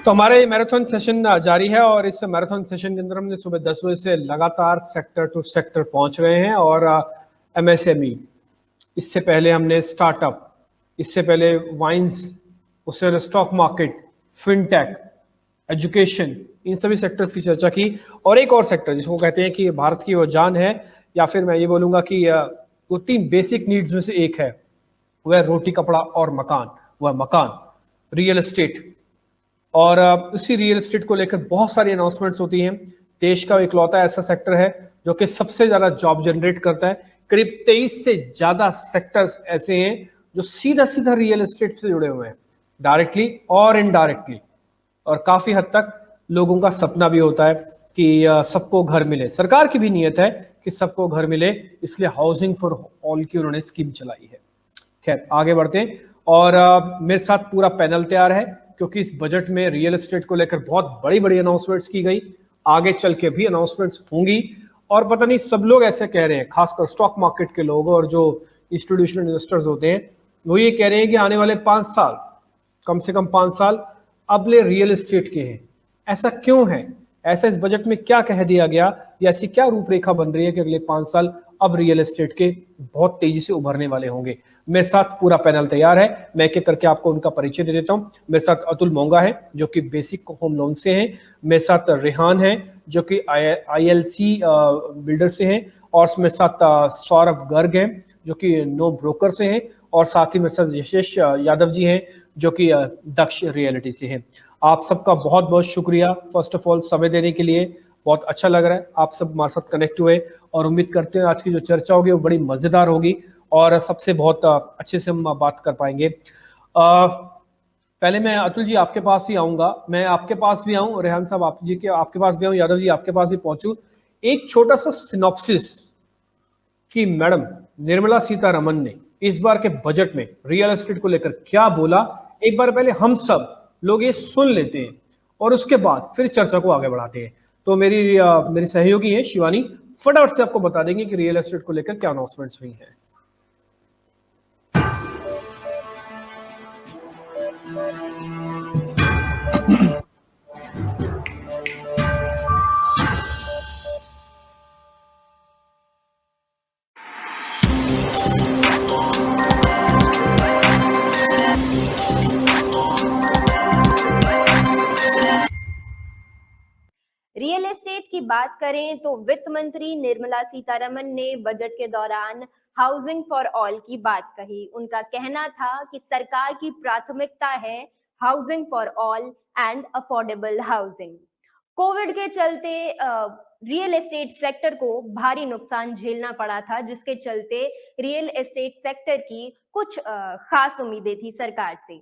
तो हमारे marathon session जारी है और इस मैराथन सेशन के अंदर हमने सुबह 10 बजे से लगातार सेक्टर टू सेक्टर पहुंच रहे हैं और एमएसएमई, इससे पहले हमने स्टार्टअप, इससे पहले वाइन्स, उससे पहले स्टॉक मार्केट, फिनटेक, एजुकेशन, इन सभी सेक्टर्स की चर्चा की। और एक और सेक्टर जिसको कहते हैं कि भारत की वो जान है, या फिर मैं ये बोलूँगा कि वो 3 बेसिक नीड्स में से एक है, वह रोटी कपड़ा और मकान, वह मकान, रियल एस्टेट। और उसी रियल एस्टेट को लेकर बहुत सारी अनाउंसमेंट्स होती हैं। देश का इकलौता ऐसा सेक्टर है जो कि सबसे ज़्यादा जॉब जनरेट करता है। करीब 23 से ज़्यादा सेक्टर्स ऐसे हैं जो सीधा सीधा रियल एस्टेट से जुड़े हुए हैं, डायरेक्टली और इनडायरेक्टली। और काफ़ी हद तक लोगों का सपना भी होता है कि सबको घर मिले। सरकार की भी नीयत है कि सबको घर मिले, इसलिए हाउसिंग फॉर ऑल की उन्होंने स्कीम चलाई है। खैर, आगे बढ़ते हैं। और मेरे साथ पूरा पैनल तैयार है, क्योंकि इस बजट में रियल एस्टेट को लेकर बहुत बड़ी बड़ी अनाउंसमेंट्स की गई, आगे चल के भी अनाउंसमेंट्स होंगी। और पता नहीं सब लोग ऐसे कह रहे हैं, खासकर स्टॉक मार्केट के लोग और जो इंस्टीट्यूशनल इन्वेस्टर्स होते हैं, वो ये कह रहे हैं कि आने वाले 5 साल, कम से कम 5 साल अगले रियल एस्टेट के हैं। ऐसा क्यों है? ऐसा इस बजट में क्या कह दिया गया, या ऐसी क्या रूपरेखा बन रही है कि अगले 5 साल अब रियल एस्टेट के बहुत तेजी से उभरने वाले होंगे? मेरे साथ पूरा पैनल तैयार है, मैं एक एक करके आपको उनका परिचय दे देता हूं। मेरे साथ अतुल मोंगा है जो कि बेसिक होम लोन से हैं, मेरे साथ रेहान है जो कि ILC बिल्डर से हैं, और मेरे साथ सौरभ गर्ग हैं जो कि नो ब्रोकर से हैं, और साथ ही मेरे साथ यशेष यादव जी हैं जो कि दक्ष रियलिटी से हैं। आप सबका बहुत बहुत शुक्रिया फर्स्ट ऑफ ऑल समय देने के लिए। बहुत अच्छा लग रहा है आप सब हमारे साथ कनेक्ट हुए, और उम्मीद करते हैं आज की जो चर्चा होगी वो बड़ी मज़ेदार होगी और सबसे बहुत अच्छे से हम बात कर पाएंगे। पहले मैं अतुल जी आपके पास ही आऊँगा, मैं आपके पास भी आऊँ, रेहान साहब आप जी के आपके पास भी आऊँ, यादव जी आपके पास भी पहुँचूँ। एक छोटा सा सिनॉप्सिस कि मैडम निर्मला सीतारमन ने इस बार के बजट में रियल एस्टेट को लेकर क्या बोला, एक बार पहले हम सब लोग ये सुन लेते हैं और उसके बाद फिर चर्चा को आगे बढ़ाते हैं। तो मेरी सहयोगी है शिवानी, फटाफट से आपको बता देंगे कि रियल एस्टेट को लेकर क्या अनाउंसमेंट्स हुई हैं। रियल एस्टेट की बात करें तो वित्त मंत्री निर्मला सीतारमन ने बजट के दौरान हाउसिंग फॉर ऑल की बात कही। उनका कहना था कि सरकार की प्राथमिकता है housing for all and affordable housing. Covid के चलते रियल एस्टेट सेक्टर को भारी नुकसान झेलना पड़ा था, जिसके चलते रियल एस्टेट सेक्टर की कुछ खास उम्मीदें थी सरकार से।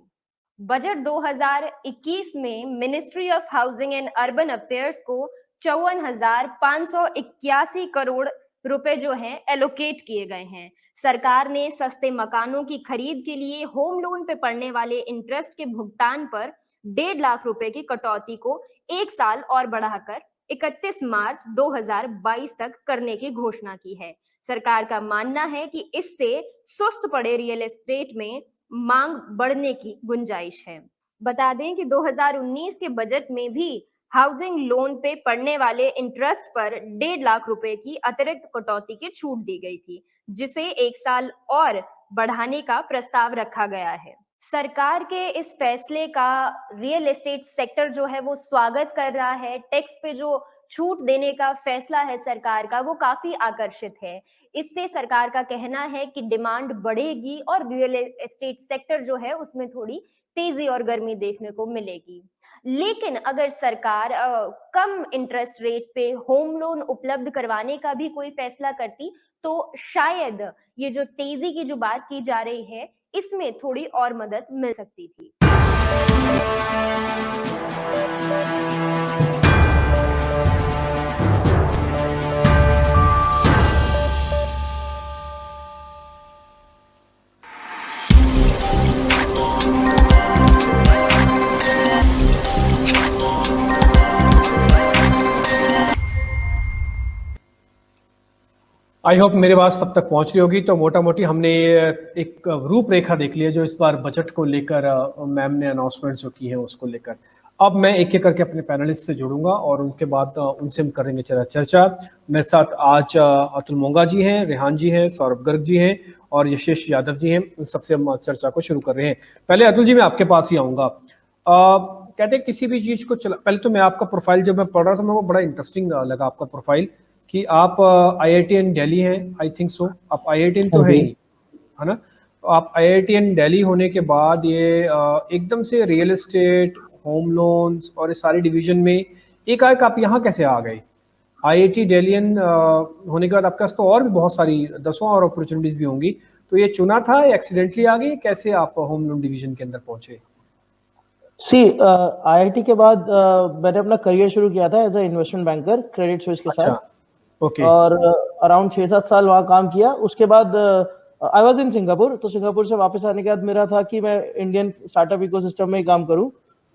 बजट 2021 में ministry of housing and urban affairs को 54,581 करोड़ रुपए जो हैं एलोकेट किए गए हैं। सरकार ने सस्ते मकानों की खरीद के लिए होम लोन पे पड़ने वाले इंटरेस्ट के भुगतान पर 1.5 लाख रुपए की कटौती को 1 साल और बढ़ाकर 31 मार्च 2022 तक करने की घोषणा की है। सरकार का मानना है कि इससे सुस्त पड़े रियल एस्टेट में मांग बढ़ने की गुंजाइश है। बता दें कि 2019 के बजट में भी हाउसिंग लोन पे पड़ने वाले इंटरेस्ट पर 1.5 लाख रुपए की अतिरिक्त कटौती की छूट दी गई थी, जिसे 1 साल और बढ़ाने का प्रस्ताव रखा गया है। सरकार के इस फैसले का रियल एस्टेट सेक्टर जो है वो स्वागत कर रहा है। टैक्स पे जो छूट देने का फैसला है सरकार का, वो काफी आकर्षित है। इससे सरकार का कहना है कि डिमांड बढ़ेगी और रियल एस्टेट सेक्टर जो है उसमें थोड़ी तेजी और गर्मी देखने को मिलेगी। लेकिन अगर सरकार कम इंटरेस्ट रेट पे होम लोन उपलब्ध करवाने का भी कोई फैसला करती, तो शायद ये जो तेजी की जो बात की जा रही है, इसमें थोड़ी और मदद मिल सकती थी। आई होप मेरी बात तब तक पहुंच रही होगी। तो मोटा मोटी हमने एक रूपरेखा देख लिया जो इस बार बजट को लेकर मैम ने अनाउंसमेंट्स जो की है उसको लेकर। अब मैं एक एक करके अपने पैनलिस्ट से जुड़ूंगा और उनके बाद उनसे हम करेंगे चर्चा। मेरे साथ आज अतुल मोंगा जी हैं, रेहान जी हैं, सौरभ गर्ग जी हैं और यशेश यादव जी हैं। उन सबसे हम चर्चा को शुरू कर रहे हैं। पहले अतुल जी मैं आपके पास ही आऊंगा। कहते हैं किसी भी चीज को चला, पहले तो मैं आपका प्रोफाइल जब मैं पढ़ रहा था मेरे को बड़ा इंटरेस्टिंग लगा आपका प्रोफाइल कि आप IITian दिल्ली हैं, आई थिंक सो। आप IITian तो हाँ है जी। ही, है ना? तो आप IITian दिल्ली होने के बाद ये एकदम से रियल एस्टेट, होम लोन्स और इस सारी डिवीजन में एक आप यहाँ कैसे आ गए? IIT दिल्लियन होने के बाद आपके पास तो और भी बहुत सारी दसों और अपॉर्चुनिटीज भी होंगी, तो ये चुना था या एक्सीडेंटली आ गई? कैसे आप होम लोन डिवीजन के अंदर पहुंचे? IIT के बाद मैंने अपना करियर शुरू किया था as a investment banker Credit Suisse के साथ। ओके। और अराउंड 6-7 साल वहाँ काम किया। उसके बाद आई वाज इन सिंगापुर। तो सिंगापुर से वापस आने के बाद मेरा था कि मैं इंडियन स्टार्टअप इकोसिस्टम में ही काम करूं।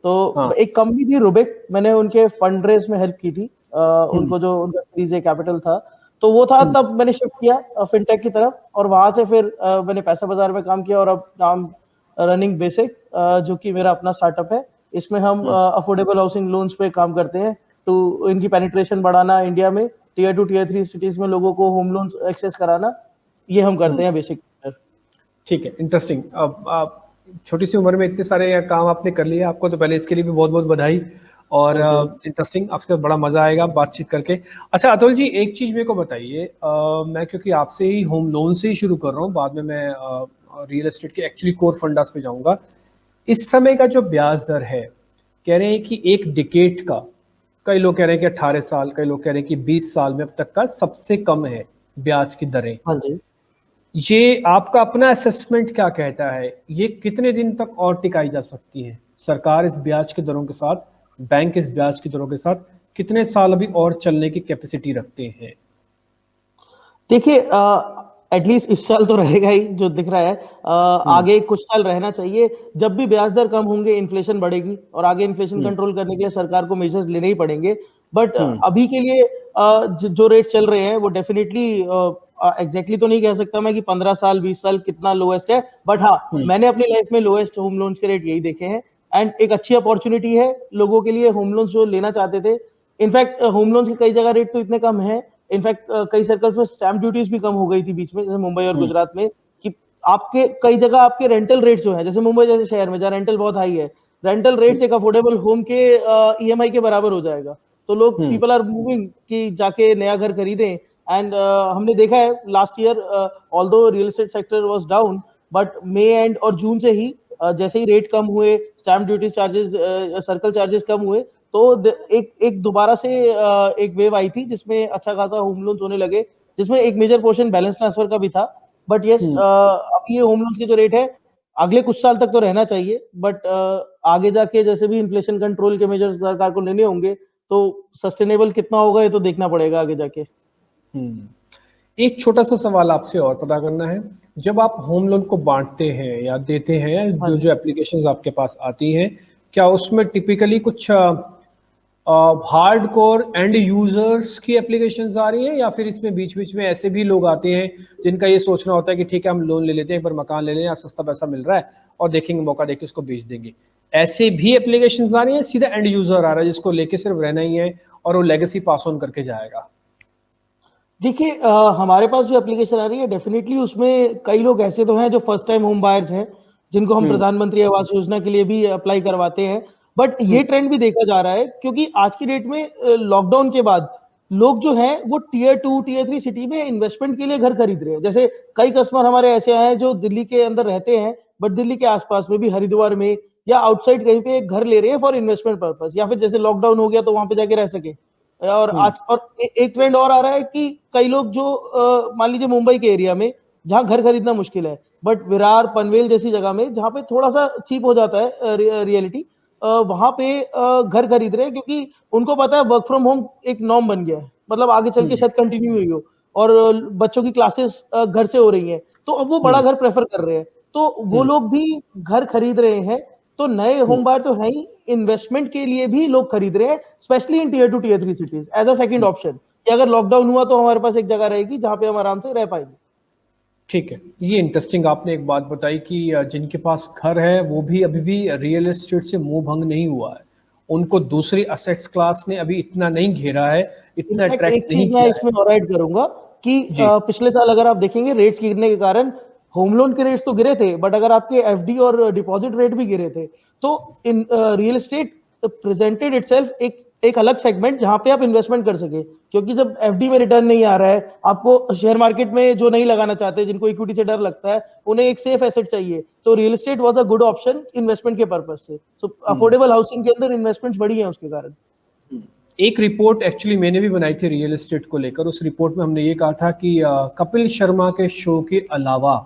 तो एक कंपनी थी रुबिक, मैंने उनके फंड रेज में हेल्प की थी। उनको जो उनका सीरीज ए कैपिटल था तो वो था, तब मैंने शिफ्ट किया फिनटेक की तरफ और वहां से फिर मैंने पैसा बाजार में काम किया और अब नाम रनिंग बेसिक, जो कि मेरा अपना स्टार्टअप है। इसमें हम अफोर्डेबल हाउसिंग लोन्स पे काम करते हैं टू इनकी पेनिट्रेशन बढ़ाना, इंडिया में टियर 2 टियर 3 सिटीज में लोगों को होम लोन्स एक्सेस कराना, ये हम करते हैं बेसिक। ठीक है, इंटरेस्टिंग। अब आप छोटी सी उम्र में इतने सारे काम आपने कर लिए, आपको तो पहले इसके लिए भी बहुत बहुत बधाई। और इंटरेस्टिंग, आपसे बड़ा मजा आएगा बातचीत करके। अच्छा अतुल जी, एक चीज मेरे को बताइए, मैं क्योंकि आपसे ही होम लोन से ही शुरू कर रहा हूँ, बाद में मैं रियल एस्टेट के एक्चुअली कोर फंडास पे जाऊंगा। इस समय का जो ब्याज दर है, कह रहे हैं कि एक डिकेट का, कई लोग कह रहे हैं कि 18 साल, कई लोग कह रहे हैं कि 20 साल में अब तक का सबसे कम है ब्याज की दरें। हाँ जी। ये आपका अपना असेसमेंट क्या कहता है, ये कितने दिन तक और टिकाई जा सकती है? सरकार इस ब्याज की दरों के साथ, बैंक इस ब्याज की दरों के साथ कितने साल अभी और चलने की कैपेसिटी रखते हैं? देखिए, एटलीस्ट इस साल तो रहेगा ही जो दिख रहा है। आगे कुछ साल रहना चाहिए। जब भी ब्याज दर कम होंगे इन्फ्लेशन बढ़ेगी और आगे इन्फ्लेशन कंट्रोल करने के लिए सरकार को मेजर्स लेने ही पड़ेंगे। बट अभी के लिए जो रेट चल रहे हैं वो डेफिनेटली एग्जैक्टली तो नहीं कह सकता मैं कि 15 साल 20 साल कितना लोएस्ट है, बट हाँ मैंने अपनी लाइफ में लोएस्ट होम लोन्स के रेट यही देखे हैं। एंड एक अच्छी अपॉर्चुनिटी है लोगों के लिए होम लोन्स जो लेना चाहते थे। इनफैक्ट होम लोन्स के कई जगह रेट तो इतने कम है, इनफैक्ट कई सर्कल्स में स्टैम्प ड्यूटीज भी कम हो गई थी बीच में, जैसे मुंबई और गुजरात में, कि आपके कई जगह आपके रेंटल रेट्स जो है, जैसे मुंबई जैसे शहर में जहाँ रेंटल बहुत हाई है, रेंटल रेट्स एक अफोर्डेबल होम के EMI के बराबर हो जाएगा। तो लोग पीपल आर मूविंग कि जाके नया घर खरीदें। एंड हमने देखा है last year although real estate sector was down, but May and और जून से ही जैसे ही रेट कम हुए, stamp duty charges, circle charges कम हुए, तो एक दोबारा से एक वेव आई थी जिसमें अच्छा खासा होम लोन्स होने लगे, जिसमें एक मेजर पोर्शन बैलेंस ट्रांसफर का भी था। बट यस, अब ये होम लोन्स के जो रेट है अगले कुछ साल तक तो रहना चाहिए, बट आगे जाके जैसे भी इन्फ्लेशन कंट्रोल के मेजर्स सरकार को लेने होंगे तो सस्टेनेबल कितना होगा ये तो देखना पड़ेगा आगे जाके। एक छोटा सा सवाल आपसे और पता करना है, जब आप होम लोन को बांटते हैं या देते हैं, जो एप्लीकेशंस आपके पास आती हैं, क्या उसमें टिपिकली कुछ हार्डकोर एंड यूजर्स की एप्लीकेशंस आ रही हैं, या फिर इसमें बीच बीच में ऐसे भी लोग आते हैं जिनका ये सोचना होता है कि ठीक है हम लोन ले लेते हैं, एक बार मकान ले लें या सस्ता पैसा मिल रहा है और देखेंगे मौका देके उसको बेच देंगे? ऐसे भी एप्लीकेशंस आ रही हैं, सीधा एंड यूजर आ रहा है जिसको लेके सिर्फ रहना ही है और वो लेगेसी पास ऑन करके जाएगा? देखिए, हमारे पास जो एप्लीकेशन आ रही है डेफिनेटली उसमें कई लोग ऐसे तो हैं जो फर्स्ट टाइम होम बायर्स हैं, जिनको हम प्रधानमंत्री आवास योजना के लिए भी अप्लाई करवाते हैं। बट ये ट्रेंड भी देखा जा रहा है क्योंकि आज की डेट में लॉकडाउन के बाद लोग जो हैं वो टियर 2 टियर 3 सिटी में इन्वेस्टमेंट के लिए घर खरीद रहे हैं। जैसे कई कस्टमर हमारे ऐसे हैं जो दिल्ली के अंदर रहते हैं बट दिल्ली के आसपास में भी हरिद्वार में या आउटसाइड कहीं पे एक घर ले रहे हैं फॉर इन्वेस्टमेंट पर्पस, या फिर जैसे लॉकडाउन हो गया तो वहां पे जाके रह सके। और आज और एक ट्रेंड और आ रहा है कि कई लोग जो मान लीजिए मुंबई के एरिया में जहाँ घर खरीदना मुश्किल है, बट विरार पनवेल जैसी जगह में जहाँ पे थोड़ा सा चीप हो जाता है रियलिटी, वहां पे घर खरीद रहे हैं क्योंकि उनको पता है वर्क फ्रॉम होम एक नॉर्म बन गया है, मतलब आगे चल के शायद कंटिन्यू हुई हो, और बच्चों की क्लासेस घर से हो रही हैं तो अब वो बड़ा घर प्रेफर कर रहे हैं, तो वो लोग भी घर खरीद रहे हैं। तो नए होम बायर तो है ही, इन्वेस्टमेंट के लिए भी लोग खरीद रहे हैं, specially in tier 2 tier 3 cities as a second option, कि अगर लॉकडाउन हुआ तो हमारे पास एक जगह रहेगी जहां पे हम आराम से रह पाएंगे। ठीक है, ये इंटरेस्टिंग आपने एक बात बताई कि जिनके पास घर है वो भी अभी भी रियल एस्टेट से मुंह भंग नहीं हुआ है, उनको दूसरी असेट्स क्लास ने अभी इतना नहीं घेरा है, इतना एक अट्रैक्ट नहीं चीज किया मैं है। इसमें और ऐड करूंगा कि जी। पिछले साल अगर आप देखेंगे रेट्स गिरने के कारण होम लोन के रेट्स तो गिरे थे, बट अगर आपके एफडी और डिपॉजिट रेट भी गिरे थे, तो in real estate presented itself एक अलग सेगमेंट जहां पे आप इन्वेस्टमेंट कर सके, क्योंकि जब एफडी में रिटर्न नहीं आ रहा है, आपको शेयर मार्केट में जो नहीं लगाना चाहते, जिनको इक्विटी से डर लगता है, उन्हें एक सेफ एसेट चाहिए, तो real estate was a good option investment के पर्पज से। सो अफोर्डेबल हाउसिंग के अंदर इन्वेस्टमेंट्स बढ़ी हैं उसके कारण। एक रिपोर्ट एक्चुअली मैंने भी बनाई थी रियल एस्टेट को लेकर। उस रिपोर्ट में हमने ये कहा था कि कपिल शर्मा के शो के अलावा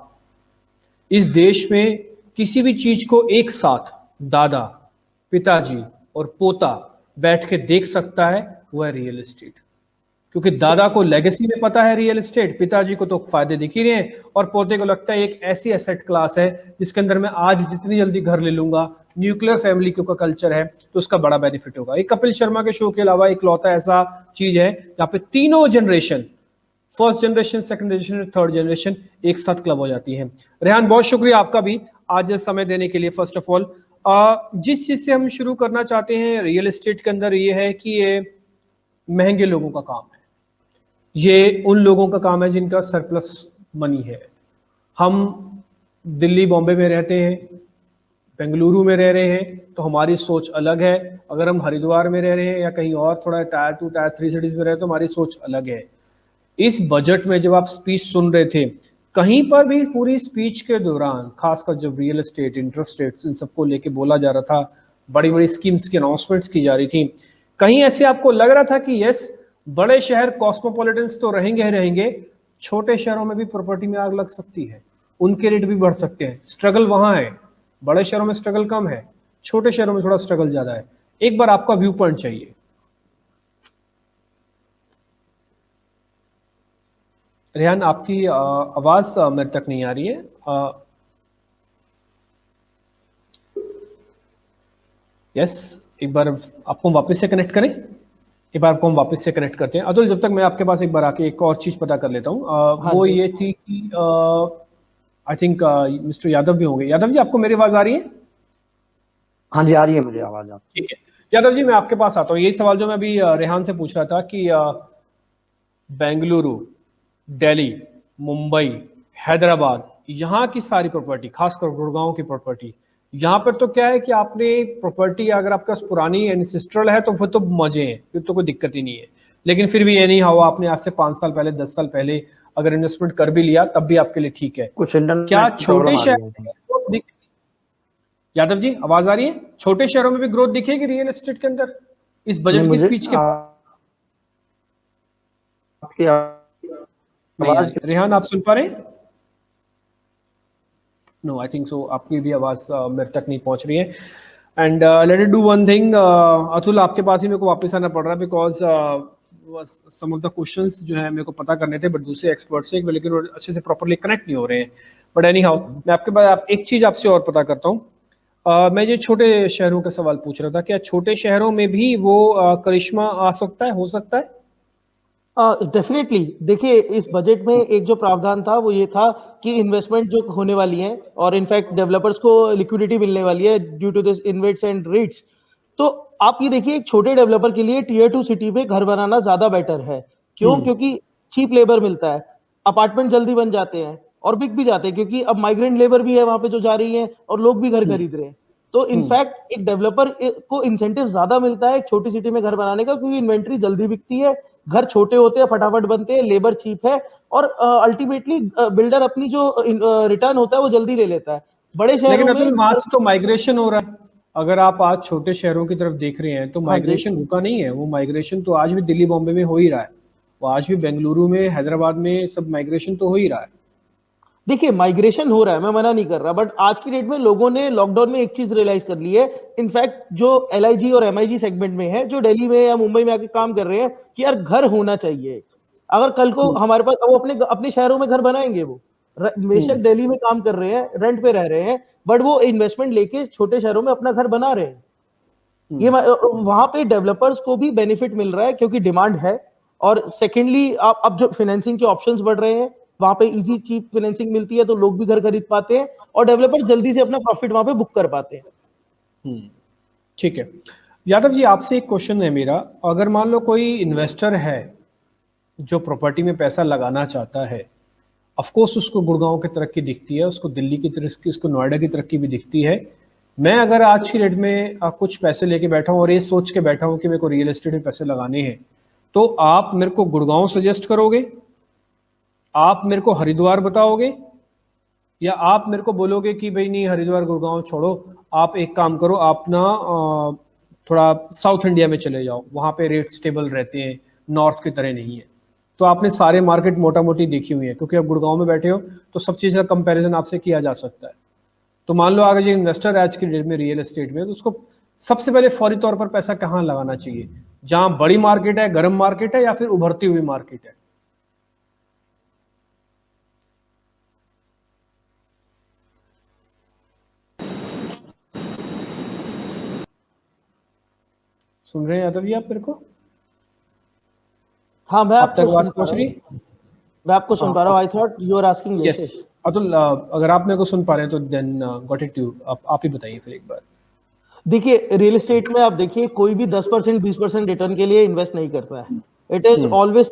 इस देश में किसी भी चीज को एक साथ दादा, पिताजी और पोता बैठ के देख सकता है, वो है रियल एस्टेट। क्योंकि दादा को लेगेसी में पता है रियल एस्टेट, पिताजी को तो फायदे दिख ही रहे हैं, और पोते को लगता है एक ऐसी एसेट क्लास है जिसके अंदर मैं आज जितनी जल्दी घर ले लूंगा, न्यूक्लियर फैमिली का कल्चर है तो उसका बड़ा बेनिफिट होगा। एक कपिल शर्मा के शो के अलावा एक लौता ऐसा चीज है जहां पे तीनों generation, first generation, second generation, third generation एक साथ क्लब हो जाती है। रेहान, बहुत शुक्रिया आपका भी आज समय देने के लिए। फर्स्ट ऑफ ऑल जिस चीज से हम शुरू करना चाहते हैं रियल एस्टेट के अंदर, ये है कि ये महंगे लोगों का काम है, ये उन लोगों का काम है जिनका सरप्लस मनी है। हम दिल्ली बॉम्बे में रहते हैं, बेंगलुरु में रह रहे हैं, तो हमारी सोच अलग है। अगर हम हरिद्वार में रह रहे हैं या कहीं और थोड़ा टायर 2 टायर 3 सिटीज में रहे, तो हमारी सोच अलग है। इस बजट में जब आप स्पीच सुन रहे थे, कहीं पर भी पूरी स्पीच के दौरान, खासकर जब रियल एस्टेट, इंटरेस्ट रेट्स, इन सबको लेके बोला जा रहा था, बड़ी बड़ी स्कीम्स की अनाउंसमेंट्स की जा रही थी, कहीं ऐसे आपको लग रहा था कि यस, बड़े शहर कॉस्मोपॉलिटन्स तो रहेंगे ही रहेंगे, छोटे शहरों में भी प्रॉपर्टी में आग लग सकती है, उनके रेट भी बढ़ सकते हैं। स्ट्रगल वहां है, बड़े शहरों में स्ट्रगल कम है, छोटे शहरों में थोड़ा स्ट्रगल ज्यादा है। एक बार आपका व्यू पॉइंट चाहिए। रेहान, आपकी आवाज मेरे तक नहीं आ रही है। यस, एक बार आपको वापस से कनेक्ट करें, एक बार आपको हम वापस से कनेक्ट करते हैं। अतुल, जब तक मैं आपके पास एक बार आके एक और चीज पता कर लेता हूँ, वो ये थी कि आई थिंक मिस्टर यादव भी होंगे। यादव जी, आपको मेरी आवाज आ रही है? हाँ जी, आ रही है मुझे आवाज। आप ठीक है यादव जी, मैं आपके पास आता हूँ। यही सवाल जो मैं अभी रेहान से पूछ रहा था कि बेंगलुरु, दिल्ली, मुंबई, हैदराबाद, यहाँ की सारी प्रॉपर्टी, खासकर गुड़गांव की प्रॉपर्टी, यहाँ पर तो क्या है कि आपने प्रॉपर्टी अगर आपके पास पुरानी एंसेस्ट्रल है तो फिर तो मजे हैं, फिर तो कोई दिक्कत ही नहीं है। लेकिन फिर भी ये नहीं हुआ, आपने आज से 5 साल पहले, 10 साल पहले अगर इन्वेस्टमेंट कर भी लिया तब भी आपके लिए ठीक है। कुछ इंटरनेट क्या की छोटे प्रॉब्लम आ शहर रही है। यादव जी, आवाज आ रही है? छोटे शहरों में भी ग्रोथ दिखेगी रियल एस्टेट के अंदर इस बजट की मुझे स्पीच के? आपकी आवाज रेहान, आप सुन पा रहे हैं? नो, आई थिंक सो आपकी भी आवाज मेरे तक नहीं पहुंच रही है। And let it do one thing, Atul, आपके पास ही मेरे को वापस आना पड़ रहा है, because some of the questions जो है मेरे को पता करने थे, बट दूसरे एक्सपर्ट से, लेकिन वो अच्छे से प्रॉपर्ली कनेक्ट नहीं हो रहे हैं। बट एनी हाउ, मैं आपके पास एक चीज आपसे और पता करता हूँ। मैं ये छोटे शहरों का सवाल पूछ रहा था, क्या छोटे शहरों में भी वो करिश्मा आ सकता है, हो सकता है? डेफिनेटली। देखिए, इस बजट में एक जो प्रावधान था वो ये था कि इन्वेस्टमेंट जो होने वाली है, और इनफैक्ट डेवलपर्स को लिक्विडिटी मिलने वाली है due to this events and rates. तो आप ये देखिए, एक छोटे डेवलपर के लिए टीयर 2 सिटी में घर बनाना ज्यादा बेटर है। क्यों? क्योंकि चीप लेबर मिलता है, अपार्टमेंट जल्दी बन जाते हैं और बिक भी जाते हैं, क्योंकि अब माइग्रेंट लेबर भी है वहां पे जो जा रही है, और लोग भी घर खरीद रहे हैं। तो इनफैक्ट एक डेवलपर को इंसेंटिव ज्यादा मिलता है एक छोटी सिटी में घर बनाने का, क्योंकि इन्वेंट्री जल्दी बिकती है, घर छोटे होते हैं, फटाफट बनते हैं, लेबर चीप है, और अल्टीमेटली बिल्डर अपनी जो रिटर्न होता है वो जल्दी ले लेता है। बड़े शहरों लेकिन में अतुल, वहां से तो माइग्रेशन हो रहा है। अगर आप आज छोटे शहरों की तरफ देख रहे हैं तो हाँ जी। माइग्रेशन रुका नहीं है। वो माइग्रेशन तो आज भी दिल्ली बॉम्बे में हो ही रहा है, वो आज भी बेंगलुरु में, हैदराबाद में सब माइग्रेशन तो हो ही रहा है। देखिए, माइग्रेशन हो रहा है, मैं मना नहीं कर रहा, बट आज की डेट में लोगों ने लॉकडाउन में एक चीज रियलाइज कर ली है, इनफैक्ट जो LIG और MIG सेगमेंट में है, जो दिल्ली में या मुंबई में आके काम कर रहे हैं, कि यार घर होना चाहिए। अगर कल को हमारे पास, वो अपने शहरों में घर बनाएंगे, वो बेशक दिल्ली में काम कर रहे हैं, रेंट पे रह रहे हैं, बट वो इन्वेस्टमेंट लेके छोटे शहरों में अपना घर बना रहे हैं। ये वहां पे डेवलपर्स को भी बेनिफिट मिल रहा है, क्योंकि डिमांड है, और सेकेंडली अब जो फाइनेंसिंग के ऑप्शंस बढ़ रहे हैं, वहां पे इजी चीप फाइनेंसिंग मिलती है, तो लोग भी घर खरीद पाते हैं, और डेवलपर जल्दी से अपना प्रॉफिट वहां पे बुक कर पाते हैं। ठीक है। यादव जी, आपसे एक क्वेश्चन है मेरा। अगर मान लो कोई इन्वेस्टर है जो प्रॉपर्टी में पैसा लगाना चाहता है, ऑफ कोर्स उसको गुड़गांव की तरक्की दिखती है, उसको दिल्ली की तरक्की, उसको नोएडा की तरक्की भी दिखती है। मैं अगर आज की डेट में कुछ पैसे लेके बैठा हूँ और ये सोच के बैठा हूँ कि मेरे को रियल एस्टेट में पैसे लगाने हैं, तो आप मेरे को गुड़गांव सजेस्ट करोगे, आप मेरे को हरिद्वार बताओगे, या आप मेरे को बोलोगे कि भाई नहीं हरिद्वार गुड़गांव छोड़ो, आप एक काम करो, आप ना थोड़ा साउथ इंडिया में चले जाओ, वहां पे रेट स्टेबल रहते हैं, नॉर्थ की तरह नहीं है। तो आपने सारे मार्केट मोटा मोटी देखी हुई है, क्योंकि आप गुड़गांव में बैठे हो तो सब चीज़ का कंपैरिजन आपसे किया जा सकता है। तो मान लो अगर जो इन्वेस्टर आज की डेट में रियल एस्टेट में, तो उसको सबसे पहले फौरी तौर पर पैसा कहाँ लगाना चाहिए? जहां बड़ी मार्केट है, गर्म मार्केट है, या फिर उभरती हुई मार्केट है? सुन रहे हैं यादव जी आप मेरे को? हाँ, मैं आप आपको तक आवाज सुन पा पहुंच रहा रही? हूँ। मैं आपको सुन पा रहा हूँ। I thought you are asking yes Yashesh. Atul, अगर आप मेरे को सुन पा रहे हैं तो देन गॉट इट यू, आप ही बताइए फिर एक बार। देखिए, रियल एस्टेट में आप देखिए कोई भी 10% 20% रिटर्न के लिए इन्वेस्ट नहीं करता है। इट इज ऑलवेज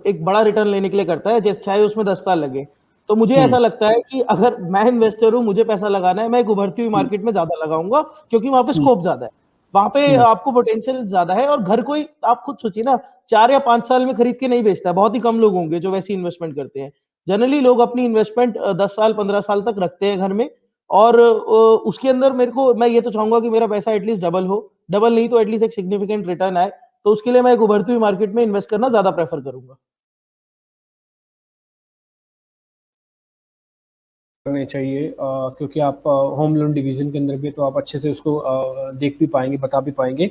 एक बड़ा रिटर्न लेने के लिए करता है, जैसे चाहे उसमें 10 साल लगे। तो मुझे ऐसा लगता है कि अगर मैं इन्वेस्टर हूँ, मुझे पैसा लगाना है, मैं एक उभरती हुई मार्केट में ज्यादा लगाऊंगा, क्योंकि वहां पे स्कोप ज्यादा है, वहां पे आपको पोटेंशियल ज्यादा है। और घर कोई आप खुद सोचिए ना, 4 या 5 साल में खरीद के नहीं बेचता है। बहुत ही कम लोग होंगे जो वैसी इन्वेस्टमेंट करते हैं। जनरली लोग अपनी इन्वेस्टमेंट 10 साल 15 साल तक रखते हैं घर में। और उसके अंदर मेरे को, मैं ये तो चाहूंगा कि मेरा पैसा एटलीस्ट डबल हो, डबल नहीं तो एटलीस्ट एक सिग्निफिकेंट रिटर्न आए। तो उसके लिए मैं एक उभरती हुई मार्केट में इन्वेस्ट करना ज्यादा प्रेफर करूंगा। करने चाहिए, क्योंकि आप होम लोन डिवीजन के अंदर भी, तो आप अच्छे से उसको देख भी पाएंगे, बता भी पाएंगे।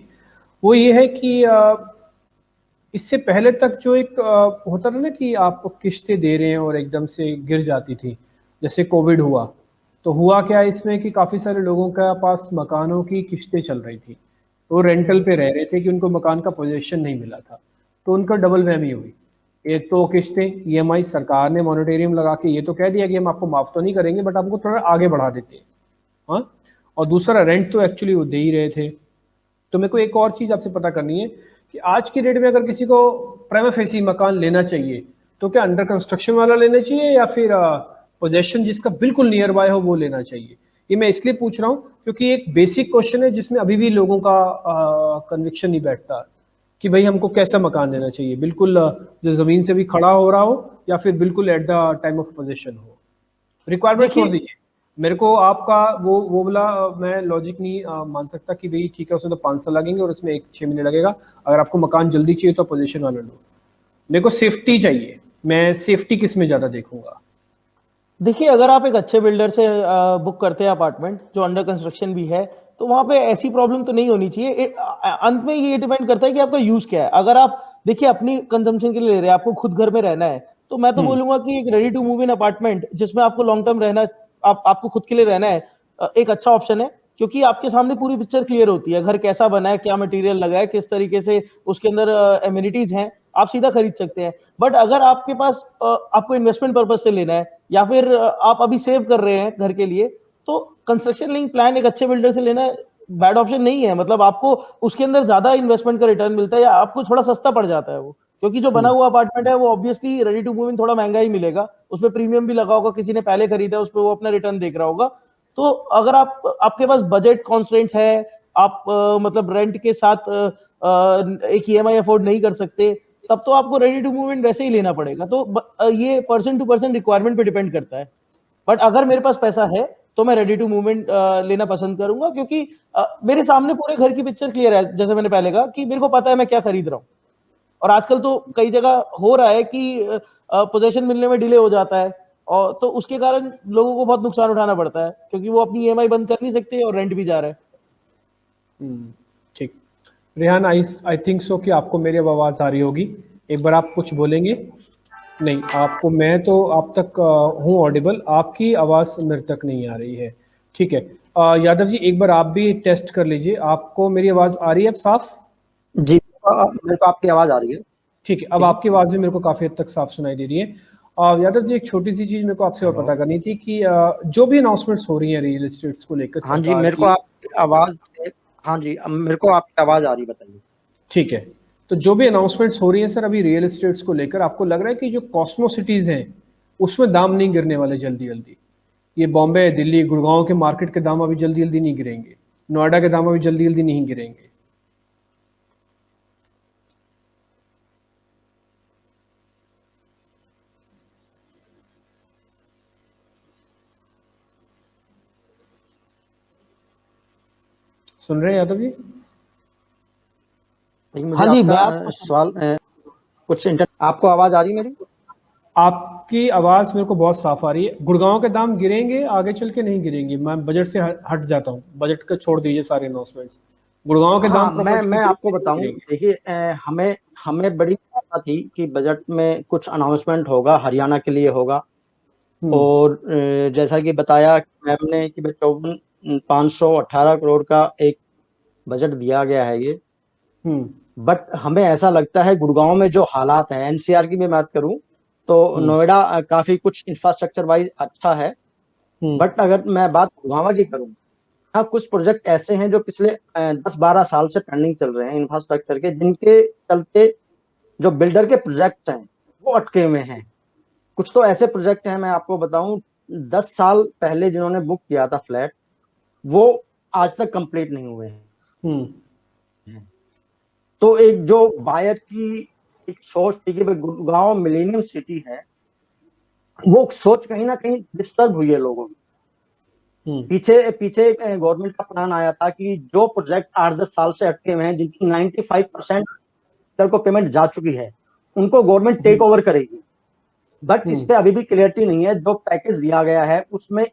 वो ये है कि इससे पहले तक जो एक होता था ना कि आप किस्तें दे रहे हैं और एकदम से गिर जाती थी, जैसे कोविड हुआ, तो हुआ क्या इसमें कि काफ़ी सारे लोगों का पास मकानों की किस्तें चल रही थी, वो रेंटल पे रह रहे थे कि उनको मकान का पोजीशन नहीं मिला था, तो उनका डबल वहमी हुई। एक तो किस्तें, ईएमआई, सरकार ने मॉनिटरियम लगा के ये तो कह दिया कि हम आपको माफ़ तो नहीं करेंगे बट आपको थोड़ा आगे बढ़ा देते हैं, हाँ। और दूसरा रेंट तो एक्चुअली वो दे ही रहे थे। तो मेरे को एक और चीज़ आपसे पता करनी है कि आज की डेट में अगर किसी को प्राइमा फेसी मकान लेना चाहिए, तो क्या अंडर कंस्ट्रक्शन वाला लेना चाहिए या फिर पोजेशन जिसका बिल्कुल नियर बाय हो वो लेना चाहिए? ये मैं इसलिए पूछ रहा हूँ क्योंकि एक बेसिक क्वेश्चन है जिसमें अभी भी लोगों का कन्विक्शन नहीं बैठता कि भाई हमको कैसा मकान लेना चाहिए, बिल्कुल जो जमीन से भी खड़ा हो रहा हो या फिर बिल्कुल at the time of possession हो। रिक्वायरमेंट छोड़ दीजिए, मेरे को आपका वो वाला मैं लॉजिक नहीं मान सकता कि भाई ठीक है उसमें तो 5 साल लगेंगे और उसमें 1-6 महीने लगेगा। अगर आपको मकान जल्दी चाहिए तो पोजीशन वाला लो। मेरे को सेफ्टी चाहिए, मैं सेफ्टी किस में ज्यादा देखूंगा? देखिए, अगर आप एक अच्छे बिल्डर से बुक करते हैं अपार्टमेंट जो अंडर कंस्ट्रक्शन भी है, तो वहां पे ऐसी प्रॉब्लम तो नहीं होनी चाहिए। अंत में ये डिपेंड करता है कि आपका यूज क्या है। अगर आप देखिए अपनी कंजम्पशन के लिए ले रहे हैं, आपको खुद घर में रहना है, तो मैं तो बोलूंगा कि एक ready to move in apartment जिसमें आपको लॉन्ग टर्म रहना, आपको खुद के लिए रहना है, एक अच्छा ऑप्शन है। क्योंकि आपके सामने पूरी पिक्चर क्लियर होती है, घर कैसा बना है, क्या मटेरियल लगा है, किस तरीके से उसके अंदर एमिनिटीज हैं, आप सीधा खरीद सकते हैं। बट अगर आपके पास आपको इन्वेस्टमेंट पर्पज से लेना है या फिर आप अभी सेव कर रहे हैं घर के लिए, तो कंस्ट्रक्शन लिंक प्लान एक अच्छे बिल्डर से लेना बैड ऑप्शन नहीं है। मतलब आपको उसके अंदर ज्यादा इन्वेस्टमेंट का रिटर्न मिलता है या आपको थोड़ा सस्ता पड़ जाता है वो, क्योंकि जो बना हुआ अपार्टमेंट है वो obviously ready to move in थोड़ा महंगा ही मिलेगा, उसमें प्रीमियम भी लगा होगा, किसी ने पहले खरीदा उस पर वो अपना रिटर्न देख रहा होगा। तो अगर आपके पास बजट कॉन्स्ट्रेंट्स है, आप मतलब रेंट के साथ एक ईएमआई अफोर्ड नहीं कर सकते, तब तो आपको रेडी टू मूव इन वैसे ही लेना पड़ेगा। तो ये पर्सन टू पर्सन रिक्वायरमेंट पे डिपेंड करता है। बट अगर मेरे पास पैसा है तो मैं रेडी टू मूवमेंट लेना पसंद करूंगा, क्योंकि मेरे सामने पूरे घर की पिक्चर क्लियर है। जैसे मैंने पहले कहा कि मेरे को पता है मैं क्या खरीद रहा हूँ। और आजकल तो कई जगह हो रहा है कि पोजेशन मिलने में डिले हो जाता है, और तो उसके कारण लोगों को बहुत नुकसान उठाना पड़ता है, क्योंकि वो अपनी ईएमआई बंद कर नहीं सकते और रेंट भी जा रहा है। ठीक, रेहान, आई थिंक सो कि आपको मेरी आवाज आ रही होगी। एक बार आप कुछ बोलेंगे? नहीं, आपको, मैं तो आप तक हूँ ऑडिबल, आपकी आवाज मेरे तक नहीं आ रही है। ठीक है, यादव जी एक बार आप भी टेस्ट कर लीजिए, आपको मेरी आवाज आ रही है अब साफ? जी, मेरे को आपकी आवाज आ रही है। ठीक है, अब आपकी आवाज भी मेरे को काफी हद तक साफ सुनाई दे रही है। यादव जी एक छोटी सी चीज मेरे को आपसे और पता करनी थी कि जो भी अनाउंसमेंट्स हो रही हैं रियल एस्टेट्स को लेकर, हाँ जी, मेरे को आपकी आवाज हाँ जी, अब मेरे को आपकी आवाज आ रही, बताइए। ठीक है, तो जो भी अनाउंसमेंट्स हो रही हैं सर अभी रियल एस्टेट्स को लेकर, आपको लग रहा है कि जो कॉस्मो सिटीज हैं उसमें दाम नहीं गिरने वाले जल्दी जल्दी? ये बॉम्बे, दिल्ली, गुड़गांव के मार्केट के दाम अभी जल्दी जल्दी नहीं गिरेंगे, नोएडा के दाम अभी जल्दी जल्दी नहीं गिरेंगे? सुन रहे हैं यादव जी? लेकिन मुझे हाँ जी, मैं आपका सवाल कुछ आपको आवाज आ रही मेरी? आपकी आवाज मेरे को बहुत साफ आ रही है। गुड़गांव के दाम गिरेंगे आगे चल के, नहीं गिरेंगे? मैं बजट से हट जाता हूँ, बजट का छोड़ दीजिए सारे अनाउंसमेंट्स। गुड़गांव के हाँ, दाम प्रॉपर्टी मैं के आपको गिरेंगे, बताऊं, गिरेंगे? देखिए, हमें हमें बड़ी आशा थी कि बजट में कुछ अनाउंसमेंट होगा, हरियाणा के लिए होगा। हम्म। और जैसा कि बताया मैम ने कि 518 करोड़ का एक बजट दिया गया है ये। हम्म। बट हमें ऐसा लगता है गुड़गांव में जो हालात हैं, एनसीआर की भी बात करूं तो हम्म। नोएडा काफी कुछ इंफ्रास्ट्रक्चर वाइज अच्छा है। हम्म। बट अगर मैं बात गुड़गांव की करूं, हाँ, कुछ प्रोजेक्ट ऐसे हैं जो पिछले 10-12 साल से पेंडिंग चल रहे हैं इंफ्रास्ट्रक्चर के, जिनके चलते जो बिल्डर के प्रोजेक्ट हैं वो अटके हुए हैं। कुछ तो ऐसे प्रोजेक्ट हैं, मैं आपको बताऊं, 10 साल पहले जिन्होंने बुक किया था फ्लैट, वो आज तक कंप्लीट नहीं हुए हैं। हम्म। तो एक जो बायर की एक सोच थी कि भाई गुड़गांव मिलेनियम सिटी है, वो सोच कहीं ना कहीं डिस्टर्ब हुई है लोगों की। हम्म। पीछे पीछे गवर्नमेंट का प्लान आया था कि जो प्रोजेक्ट 8-10 साल से अटके हुए हैं, जिनकी 95% को पेमेंट जा चुकी है, उनको गवर्नमेंट टेक ओवर करेगी। बट इस पे अभी भी क्लियरिटी नहीं है। जो पैकेज दिया गया है उसमें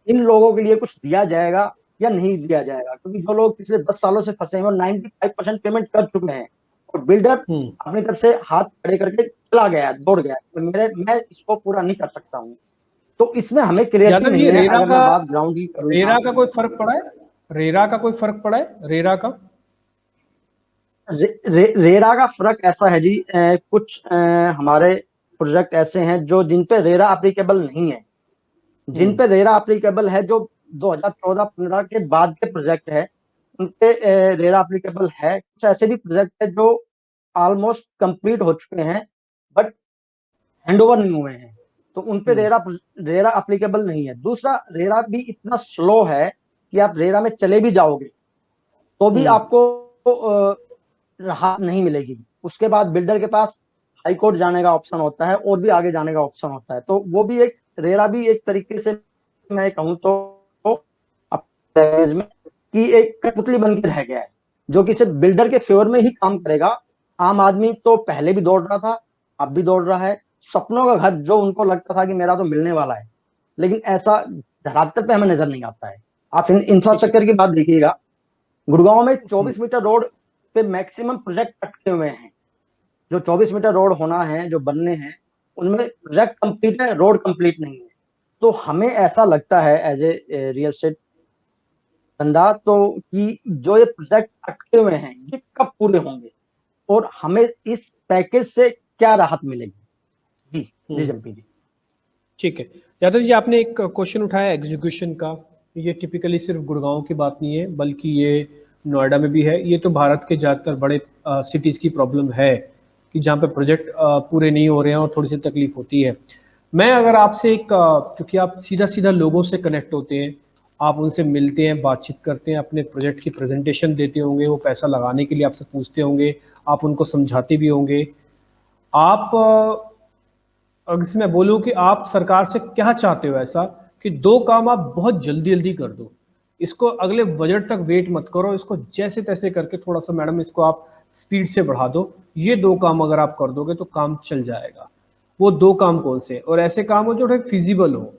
इन लोगों के लिए कुछ दिया जाएगा या नहीं दिया जाएगा, क्योंकि जो लोग पिछले 10 सालों से फंसे हैं वो 95% पेमेंट कर चुके हैं, और बिल्डर हम्म। अपनी तरफ से हाथ खड़े करके चला गया, दौड़ गया, तो मैं इसको पूरा नहीं कर सकता हूँ। तो इसमें हमें क्लियरिटी यादव नहीं जी, है। रेरा अगर का, मैं बात ग्राउंड की करूँ यहाँ, रेरा का कोई फर्क पड़ा है? रेरा का कोई फर्क पड़ा है, रेरा का? रेरा का फर्क ऐसा है जी, कुछ हमारे प्रोजेक्ट ऐसे हैं जो जिन पे रेरा एप्लीकेबल नहीं है। जिन पे रेरा एप्लीकेबल है, जो 2014-15 के बाद के प्रोजेक्ट है, उन पे रेरा एप्लीकेबल है। कुछ ऐसे भी प्रोजेक्ट है जो ऑलमोस्ट कंप्लीट हो चुके हैं बट हैंडओवर नहीं हुए हैं, तो उन पे रेरा रेरा एप्लीकेबल नहीं है। दूसरा, रेरा भी इतना स्लो है कि आप रेरा में चले भी जाओगे तो भी आपको राहत नहीं मिलेगी। उसके बाद बिल्डर के पास हाई कोर्ट जाने का ऑप्शन होता है और भी आगे जाने का ऑप्शन होता है। तो वो भी एक, रेरा भी एक तरीके से मैं कहूँ तो में कि एक कठपुतली बन के रह गया है, जो कि सिर्फ बिल्डर के फेवर में ही काम करेगा। आम आदमी तो पहले भी दौड़ रहा था, अब भी दौड़ रहा है, सपनों का घर जो उनको लगता था कि मेरा तो मिलने वाला है, लेकिन ऐसा धरातल पे हमें नजर नहीं आता है। आप इंफ्रास्ट्रक्चर की बात देखिएगा, गुड़गांव में 24 मीटर रोड पे मैक्सिमम प्रोजेक्ट अटके हुए हैं। जो 24 मीटर रोड होना है, जो बनने हैं, उनमें प्रोजेक्ट कंप्लीट है, रोड कंप्लीट नहीं है। तो हमें ऐसा लगता है एज ए रियल एस्टेट बंदा तो, कि जो ये प्रोजेक्ट अटके हुए हैं ये कब पूरे होंगे और हमें इस पैकेज से क्या राहत मिलेगी। जी जी जम्पी जी। ठीक है यादव जी, आपने एक क्वेश्चन उठाया एग्जीक्यूशन का। ये टिपिकली सिर्फ गुड़गांव की बात नहीं है, बल्कि ये नोएडा में भी है। ये तो भारत के ज़्यादातर बड़े सिटीज़ की प्रॉब्लम है कि जहाँ पे प्रोजेक्ट पूरे नहीं हो रहे हैं और थोड़ी सी तकलीफ होती है। मैं अगर आपसे एक क्योंकि आप सीधा सीधा लोगों से कनेक्ट होते हैं, आप उनसे मिलते हैं, बातचीत करते हैं, अपने प्रोजेक्ट की प्रेजेंटेशन देते होंगे, वो पैसा लगाने के लिए आपसे पूछते होंगे, आप उनको समझाते भी होंगे। आप अगर मैं बोलूं कि आप सरकार से क्या चाहते हो ऐसा कि दो काम आप बहुत जल्दी जल्दी कर दो, इसको अगले बजट तक वेट मत करो, इसको जैसे तैसे करके थोड़ा सा मैडम इसको आप स्पीड से बढ़ा दो, ये दो काम अगर आप कर दोगे तो काम चल जाएगा। वो दो काम कौन से? और ऐसे काम हो जो फिजिबल हो,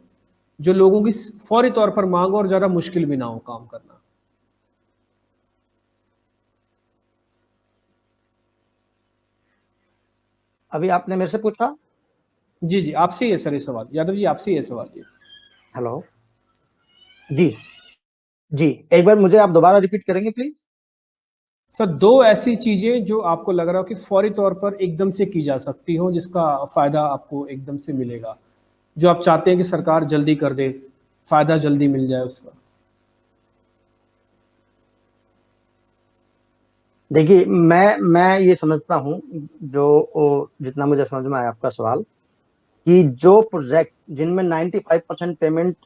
जो लोगों की फौरी तौर पर मांग हो और ज्यादा मुश्किल भी ना हो काम करना। अभी आपने मेरे से पूछा। जी जी, आपसे ही है सर ये सवाल, यादव जी आपसे ही है सवाल ये। हेलो जी जी, एक बार मुझे आप दोबारा रिपीट करेंगे प्लीज। सर, दो ऐसी चीजें जो आपको लग रहा हो कि फौरी तौर पर एकदम से की जा सकती हो, जिसका फायदा आपको एकदम से मिलेगा, जो आप चाहते हैं कि सरकार जल्दी कर दे, फायदा जल्दी मिल जाए उसका। देखिए, मैं ये समझता हूँ, जितना मुझे समझ में आया आपका सवाल, कि जो प्रोजेक्ट जिनमें 95% पेमेंट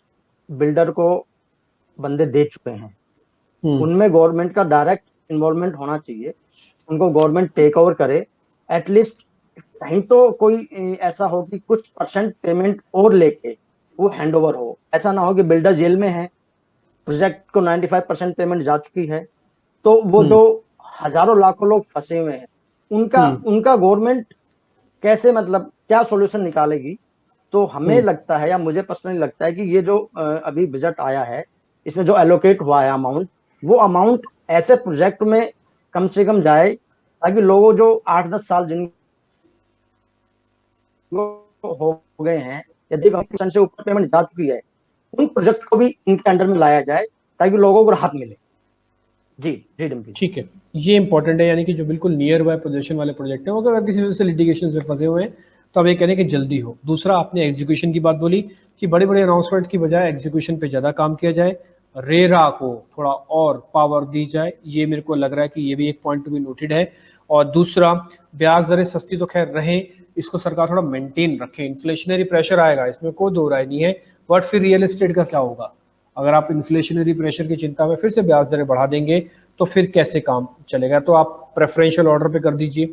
बिल्डर को बंदे दे चुके हैं, उनमें गवर्नमेंट का डायरेक्ट इन्वॉल्वमेंट होना चाहिए। उनको गवर्नमेंट टेक ओवर करे, एटलीस्ट कहीं तो कोई ऐसा हो कि कुछ परसेंट पेमेंट और लेके वो हैंड ओवर हो। ऐसा ना हो कि बिल्डर जेल में है, प्रोजेक्ट को 95% पेमेंट जा चुकी है, तो वो जो हजारों लाखों लोग फंसे हुए हैं, उनका गवर्नमेंट कैसे, मतलब क्या सॉल्यूशन निकालेगी। तो हमें लगता है, या मुझे पर्सनली लगता है, कि ये जो अभी बजट आया है, इसमें जो एलोकेट हुआ है अमाउंट, वो अमाउंट ऐसे प्रोजेक्ट में कम से कम जाए, ताकि लोगों जो 8-10 साल जिनको हो गए हैं, यदि से ऊपर पेमेंट जा चुकी है, उन प्रोजेक्ट को भी इनके अंडर में लाया जाए, ताकि लोगों को राहत मिले। जी जी डिम्पी। ठीक है, ये इंपॉर्टेंट है, यानी कि जो बिल्कुल नियर बाय पोजीशन वाले प्रोजेक्ट हैं, वो अगर किसी वजह से लिटिगेशन में फंसे हुए हैं, तो अब ये कहने कि जल्दी हो। दूसरा, आपने एग्जीक्यूशन की बात बोली कि बड़े बड़े अनाउंसमेंट की बजाय एग्जीक्यूशन पे ज़्यादा काम किया जाए, रेरा को थोड़ा और पावर दी जाए, ये मेरे को लग रहा है कि ये भी एक पॉइंट टू बी नोटेड है। और दूसरा, ब्याज दरें सस्ती तो खैर रहें, इसको सरकार थोड़ा मेंटेन रखे। इन्फ्लेशनरी प्रेशर आएगा, इसमें कोई दो राय नहीं है, बट फिर रियल एस्टेट का क्या होगा? अगर आप इन्फ्लेशनरी प्रेशर की चिंता में फिर से ब्याज दरें बढ़ा देंगे, तो फिर कैसे काम चलेगा? तो आप प्रेफरेंशियल ऑर्डर पे कर दीजिए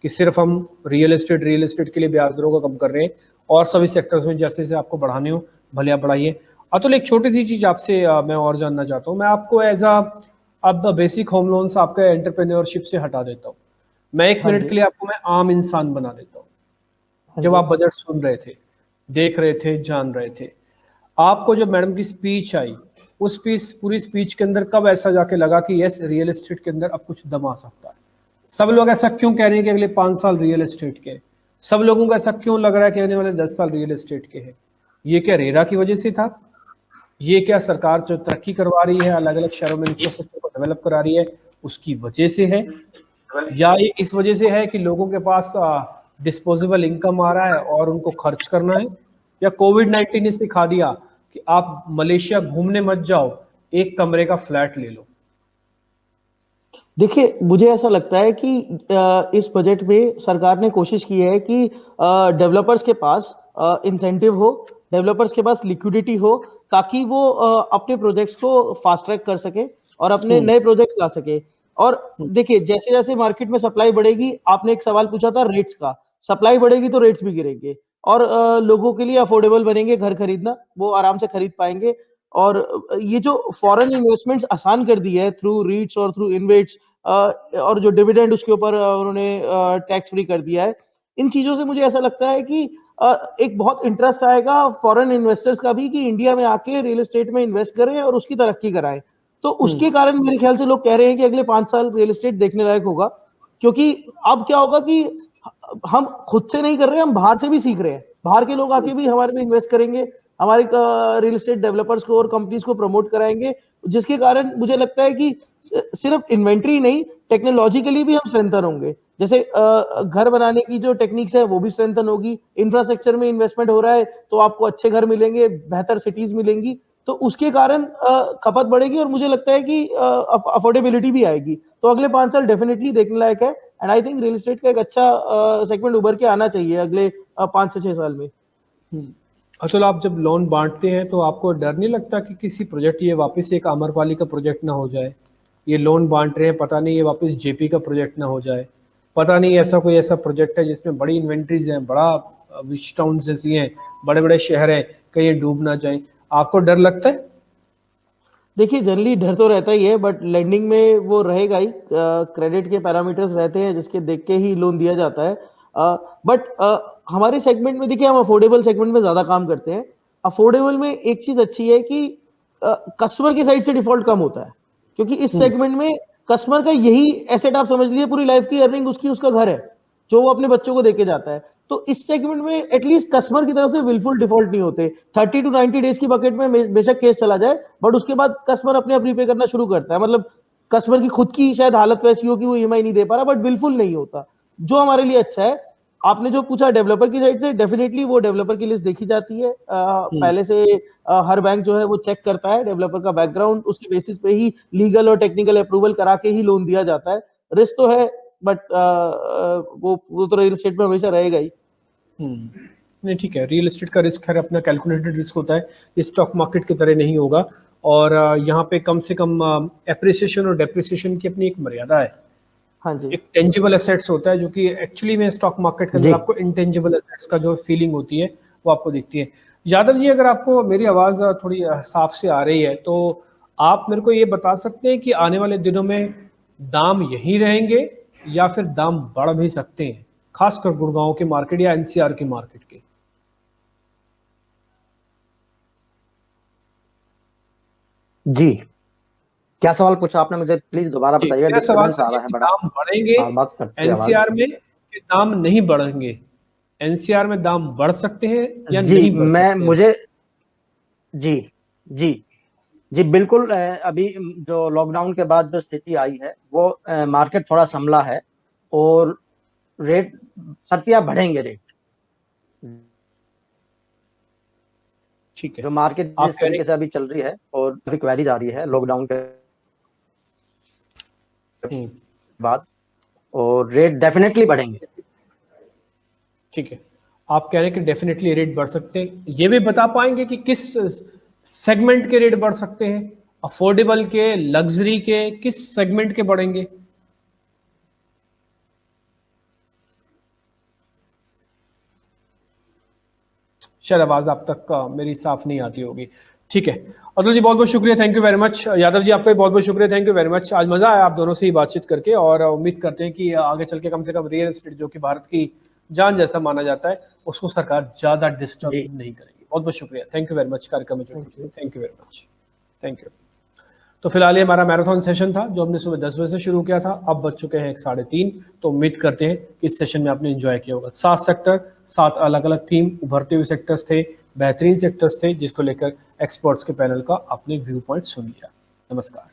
कि सिर्फ हम रियल एस्टेट के लिए ब्याज दरों को कम कर रहे हैं, और सभी सेक्टर्स में जैसे जैसे आपको बढ़ाने हो भले आप बढ़ाइए। अतुल, एक छोटी सी चीज आपसे मैं और जानना चाहता हूँ। मैं आपको एज अब बेसिक होम लोन्स आपका एंटरप्रेन्योरशिप से हटा देता हूँ। मैं एक हाँ मिनट जी। के लिए आपको मैं आम इंसान बना देता हूँ। हाँ जब जी। आप बजट सुन रहे थे, देख रहे थे, जान रहे थे, आपको जब मैडम की स्पीच आई, उस पूरी स्पीच के अंदर कब ऐसा जाके लगा कि यस, रियल एस्टेट के अंदर अब कुछ दम आ सकता है? सब लोग ऐसा क्यों कह रहे हैं कि अगले 5 साल रियल एस्टेट के? सब लोगों को ऐसा क्यों लग रहा है कि आने वाले 10 साल रियल एस्टेट के हैं? ये क्या रेरा की वजह से था? ये क्या सरकार जो तरक्की करवा रही है, अलग अलग शहरों में इंफ्रास्ट्रक्चर को डेवलप करा रही है, उसकी वजह से है? या ये इस वजह से है कि लोगों के पास डिस्पोजेबल इनकम आ रहा है और उनको खर्च करना है? या कोविड-19 ने सिखा दिया कि आप मलेशिया घूमने मत जाओ, एक कमरे का फ्लैट ले लो? देखिए, मुझे ऐसा लगता है कि इस बजट में सरकार ने कोशिश की है कि डेवलपर्स के पास इंसेंटिव हो, डेवलपर्स के पास लिक्विडिटी हो, ताकि वो अपने प्रोजेक्ट्स को फास्ट ट्रैक कर सके और अपने नए प्रोजेक्ट्स ला सके। और देखिए, जैसे-जैसे मार्केट में सप्लाई बढ़ेगी, आपने एक सवाल पूछा था रेट्स का, सप्लाई बढ़ेगी तो रेट्स भी गिरेंगे और लोगों के लिए अफोर्डेबल बनेंगे घर खरीदना, वो आराम से खरीद पाएँगे। और ये जो फॉरेन इन्वेस्टमेंट्स आसान कर दी है थ्रू रीट्स और थ्रू इन्वेट्स, और जो डिविडेंड उसके ऊपर उन्होंने टैक्स फ्री कर दिया है, इन चीजों से मुझे ऐसा लगता है कि एक बहुत इंटरेस्ट आएगा फॉरेन इन्वेस्टर्स का भी कि इंडिया में आके रियल एस्टेट में इन्वेस्ट करें और उसकी तरक्की कराएं। तो उसके कारण मेरे ख्याल से लोग कह रहे हैं कि अगले 5 साल रियल एस्टेट देखने लायक होगा, क्योंकि अब क्या होगा कि हम खुद से नहीं कर रहे हैं, हम बाहर से भी सीख रहे हैं। बाहर के लोग आके भी हमारे में इन्वेस्ट करेंगे, हमारे रियल एस्टेट डेवलपर्स को और कंपनीज को प्रमोट कराएंगे, जिसके कारण मुझे लगता है कि सिर्फ इन्वेंट्री नहीं, टेक्नोलॉजिकली भी हम स्ट्रेंथन होंगे। जैसे घर बनाने की जो टेक्निक्स है वो भी स्ट्रेंथन होगी, इंफ्रास्ट्रक्चर में इन्वेस्टमेंट हो रहा है तो आपको अच्छे घर मिलेंगे, बेहतर सिटीज मिलेंगी, तो उसके कारण खपत बढ़ेगी और मुझे लगता है कि अफोर्डेबिलिटी भी आएगी। तो अगले 5 साल डेफिनेटली देखने लायक है and I think real estate का एक अच्छा सेगमेंट उभर के आना चाहिए अगले 5 से 6 साल में। अतुल, आप जब लोन बांटते हैं तो आपको डर नहीं लगता कि किसी प्रोजेक्ट ये वापस एक आम्रपाली का प्रोजेक्ट ना हो जाए? ये लोन बांट रहे हैं, पता नहीं ये वापस जेपी का प्रोजेक्ट ना हो जाए, पता नहीं ऐसा कोई ऐसा प्रोजेक्ट है जिसमें बड़ी इन्वेंट्रीज हैं, बड़ा विच टाउन जैसी हैं, बड़े बड़े शहर हैं, कहीं डूब ना जाए? आपको डर लगता है? देखिए, जनरली डर तो रहता ही है, बट लेंडिंग में वो रहेगा ही, क्रेडिट के पैरामीटर्स रहते हैं जिसके देख के ही लोन दिया जाता है। बट हमारे सेगमेंट में देखिए, हम अफोर्डेबल सेगमेंट में ज्यादा काम करते हैं। अफोर्डेबल में एक चीज अच्छी है कि कस्टमर की साइड से डिफॉल्ट कम होता है, क्योंकि इस सेगमेंट में कस्टमर का यही एसेट आप समझ लीजिए, पूरी लाइफ की अर्निंग उसकी उसका घर है जो वो अपने बच्चों को देके जाता है। तो इस सेगमेंट में एटलीस्ट कस्टमर की तरफ से विलफुल डिफॉल्ट नहीं होते। 30 टू 90 डेज की बकेट में बेशक केस चला जाए, बट उसके बाद कस्टमर अपने आप रीपे करना शुरू करता है। मतलब कस्टमर की खुद की शायद हालत वैसी हो कि वो ईएमआई नहीं दे पा रहा, बट बिल्कुल नहीं होता, जो हमारे लिए अच्छा है। आपने जो पूछा डेवलपर की साइड से, डेफिनेटली वो डेवलपर की लिस्ट देखी जाती है पहले से। हर बैंक जो है वो चेक करता है डेवलपर का बैकग्राउंड, उसके बेसिस पे ही लीगल और टेक्निकल अप्रूवल करा के ही लोन दिया जाता है। रिस्क तो है, बट वो तो रियल एस्टेट में हमेशा रहेगा ही। नहीं ठीक है, रियल एस्टेट का रिस्क है, अपना कैलकुलेटेड रिस्क होता है, ये स्टॉक मार्केट की तरह नहीं होगा। और यहाँ पे कम से कम एप्रिसिएशन और डेप्रिसिएशन की अपनी एक मर्यादा है। हाँ जी, एक टेंजिबल एसेट्स होता है जो कि एक्चुअली में स्टॉक मार्केट के अंदर जी। आपको इंटेंजिबल एसेट्स का जो फीलिंग होती है वो आपको दिखती है। यादव जी, अगर आपको मेरी आवाज थोड़ी साफ से आ रही है तो आप मेरे को ये बता सकते हैं कि आने वाले दिनों में दाम यही रहेंगे या फिर दाम बढ़ भी सकते हैं, खासकर गुड़गांव के मार्केट या एनसीआर के मार्केट के? जी, क्या सवाल पूछा आपने मुझे, प्लीज दोबारा जी, बताइएगा, मेरा सवाल डिस्टर्बेंस आ रहा है कि बड़ा, दाम बढ़ेंगे बात करते हैं आवाज। एनसीआर में कि दाम नहीं बढ़ेंगे? एनसीआर में दाम बढ़ सकते हैं या जी नहीं बढ़ मैं सकते हैं? मुझे जी जी जी बिल्कुल, अभी जो लॉकडाउन के बाद जो स्थिति आई है वो मार्केट थोड़ा संभला है और रेट सत्या बढ़ेंगे रेट, ठीक है, जो मार्केट आप जिस कह रहे तरीके से अभी चल रही है और अभी क्वेरी जा रही है लॉकडाउन के हैं बाद, और रेट डेफिनेटली बढ़ेंगे। ठीक है, आप कह रहे हैं कि डेफिनेटली रेट बढ़ सकते हैं, ये भी बता पाएंगे कि किस सेगमेंट के रेट बढ़ सकते हैं? अफोर्डेबल के, लग्जरी के, किस सेगमेंट के बढ़ेंगे? शायद आवाज आप तक मेरी साफ नहीं आती होगी। ठीक है, अतुल जी बहुत बहुत शुक्रिया, thank you very much. Yadav ji आपका भी बहुत बहुत शुक्रिया, थैंक यू वेरी मच। आज मजा आया आप दोनों से ही बातचीत करके, और उम्मीद करते हैं कि आगे चल के कम से कम रियल एस्टेट जो कि भारत की जान जैसा माना जाता है उसको सरकार ज्यादा डिस्टर्ब जी। नहीं करेगी। बहुत बहुत शुक्रिया, थैंक यू वेरी मच कार्यक्रम में जुड़ने के लिए, thank you very much, thank you. तो फिलहाल ये हमारा मैराथन सेशन था जो हमने सुबह 10 बजे से शुरू किया था, अब बज चुके हैं 3:30। तो उम्मीद करते हैं कि इस सेशन में आपने एंजॉय किया होगा। 7 सेक्टर, 7 अलग अलग थीम, उभरते हुए सेक्टर्स थे, बेहतरीन सेक्टर्स थे जिसको लेकर एक्सपर्ट्स के पैनल का आपने व्यू पॉइंट सुन लिया। नमस्कार।